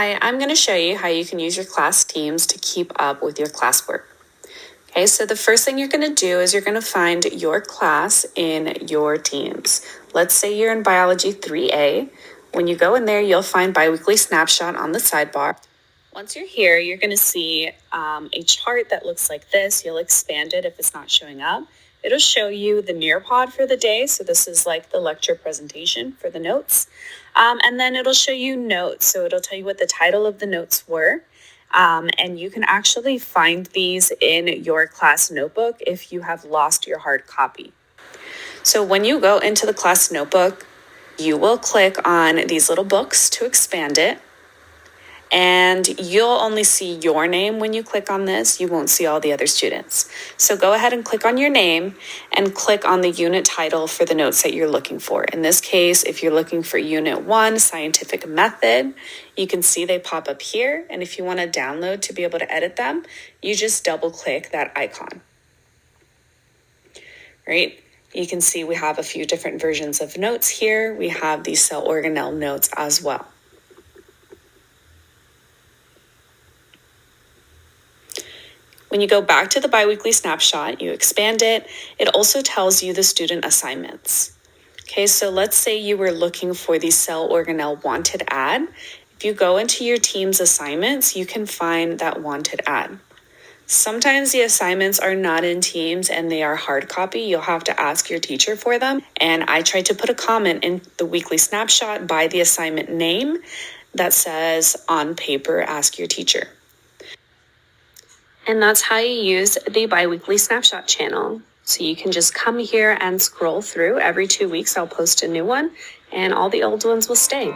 Hi, I'm going to show you how you can use your class teams to keep up with your classwork. Okay, so the first thing you're going to do is you're going to find your class in your teams. Let's say you're in Biology 3A. When you go in there, you'll find Biweekly Snapshot on the sidebar. Once you're here, you're going to see a chart that looks like this. You'll expand it if it's not showing up. It'll show you the Nearpod for the day. So this is like the lecture presentation for the notes. And then it'll show you notes. So it'll tell you what the title of the notes were. And you can actually find these in your class notebook if you have lost your hard copy. So when you go into the class notebook, you will click on these little books to expand it. And you'll only see your name when you click on this. You won't see all the other students. So go ahead and click on your name and click on the unit title for the notes that you're looking for. In this case, if you're looking for Unit 1, Scientific Method, you can see they pop up here. And if you want to download to be able to edit them, you just double click that icon. Right? You can see we have a few different versions of notes here. We have these cell organelle notes as well. When you go back to the biweekly snapshot, you expand it. It also tells you the student assignments. Okay, so let's say you were looking for the cell organelle wanted ad. If you go into your team's assignments, you can find that wanted ad. Sometimes the assignments are not in Teams and they are hard copy. You'll have to ask your teacher for them. And I tried to put a comment in the weekly snapshot by the assignment name that says, on paper, ask your teacher. And that's how you use the biweekly snapshot channel. So you can just come here and scroll through. Every 2 weeks, I'll post a new one and all the old ones will stay.